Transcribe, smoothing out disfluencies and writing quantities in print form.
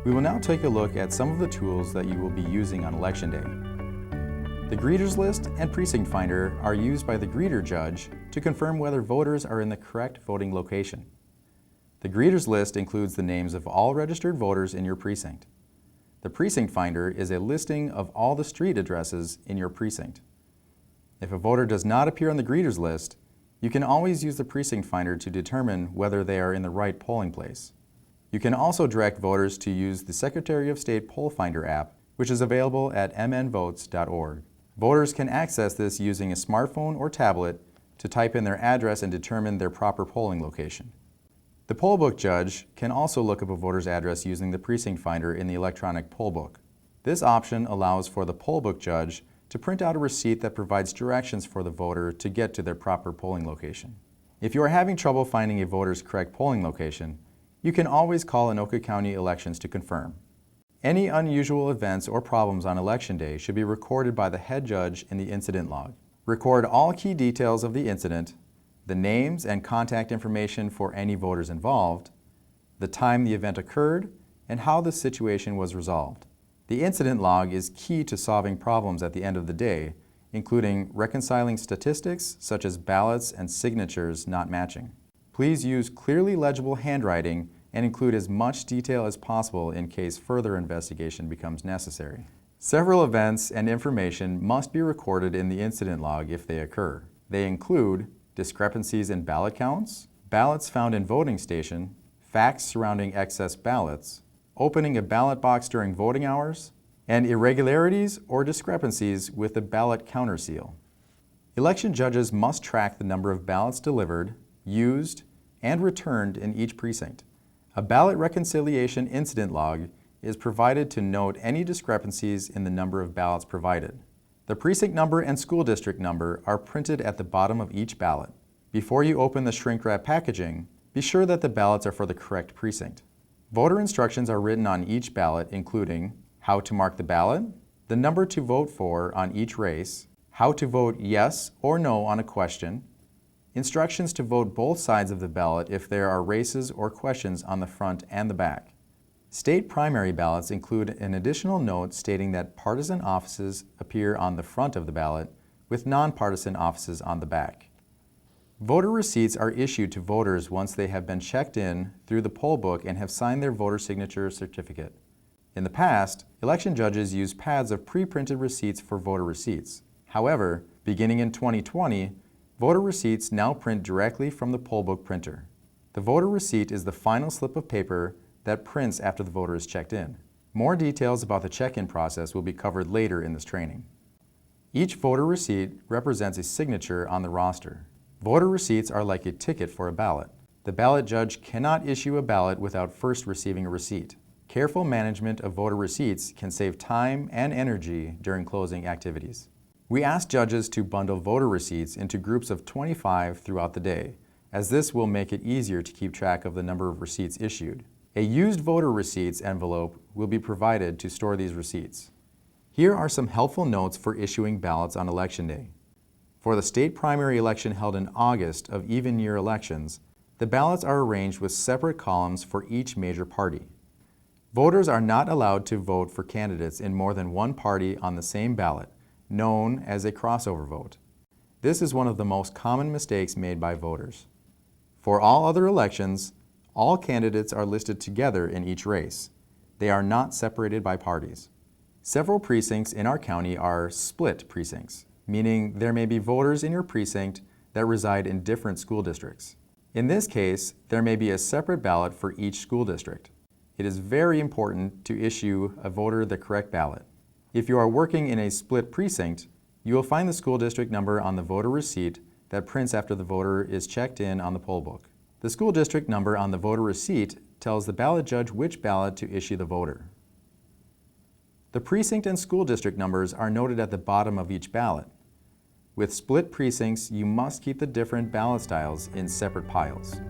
We will now take a look at some of the tools that you will be using on Election Day. The Greeters List and Precinct Finder are used by the greeter judge to confirm whether voters are in the correct voting location. The Greeters List includes the names of all registered voters in your precinct. The Precinct Finder is a listing of all the street addresses in your precinct. If a voter does not appear on the Greeters List, you can always use the Precinct Finder to determine whether they are in the right polling place. You can also direct voters to use the Secretary of State Poll Finder app, which is available at mnvotes.org. Voters can access this using a smartphone or tablet to type in their address and determine their proper polling location. The poll book judge can also look up a voter's address using the Precinct Finder in the electronic poll book. This option allows for the poll book judge to print out a receipt that provides directions for the voter to get to their proper polling location. If you are having trouble finding a voter's correct polling location, you can always call Anoka County Elections to confirm. Any unusual events or problems on Election Day should be recorded by the head judge in the incident log. Record all key details of the incident, the names and contact information for any voters involved, the time the event occurred, and how the situation was resolved. The incident log is key to solving problems at the end of the day, including reconciling statistics such as ballots and signatures not matching. Please use clearly legible handwriting and include as much detail as possible in case further investigation becomes necessary. Several events and information must be recorded in the incident log if they occur. They include discrepancies in ballot counts, ballots found in voting station, facts surrounding excess ballots, opening a ballot box during voting hours, and irregularities or discrepancies with the ballot counter seal. Election judges must track the number of ballots delivered, used, and returned in each precinct. A ballot reconciliation incident log is provided to note any discrepancies in the number of ballots provided. The precinct number and school district number are printed at the bottom of each ballot. Before you open the shrink wrap packaging, be sure that the ballots are for the correct precinct. Voter instructions are written on each ballot, including how to mark the ballot, the number to vote for on each race, how to vote yes or no on a question, instructions to vote both sides of the ballot if there are races or questions on the front and the back. State primary ballots include an additional note stating that partisan offices appear on the front of the ballot with nonpartisan offices on the back. Voter receipts are issued to voters once they have been checked in through the poll book and have signed their voter signature certificate. In the past, election judges used pads of pre-printed receipts for voter receipts. However, beginning in 2020, voter receipts now print directly from the poll book printer. The voter receipt is the final slip of paper that prints after the voter is checked in. More details about the check-in process will be covered later in this training. Each voter receipt represents a signature on the roster. Voter receipts are like a ticket for a ballot. The ballot judge cannot issue a ballot without first receiving a receipt. Careful management of voter receipts can save time and energy during closing activities. We ask judges to bundle voter receipts into groups of 25 throughout the day, as this will make it easier to keep track of the number of receipts issued. A used voter receipts envelope will be provided to store these receipts. Here are some helpful notes for issuing ballots on Election Day. For the state primary election held in August of even year elections, the ballots are arranged with separate columns for each major party. Voters are not allowed to vote for candidates in more than one party on the same ballot, known as a crossover vote. This is one of the most common mistakes made by voters. For all other elections, all candidates are listed together in each race. They are not separated by parties. Several precincts in our county are split precincts, meaning there may be voters in your precinct that reside in different school districts. In this case, there may be a separate ballot for each school district. It is very important to issue a voter the correct ballot. If you are working in a split precinct, you will find the school district number on the voter receipt that prints after the voter is checked in on the poll book. The school district number on the voter receipt tells the ballot judge which ballot to issue the voter. The precinct and school district numbers are noted at the bottom of each ballot. With split precincts, you must keep the different ballot styles in separate piles.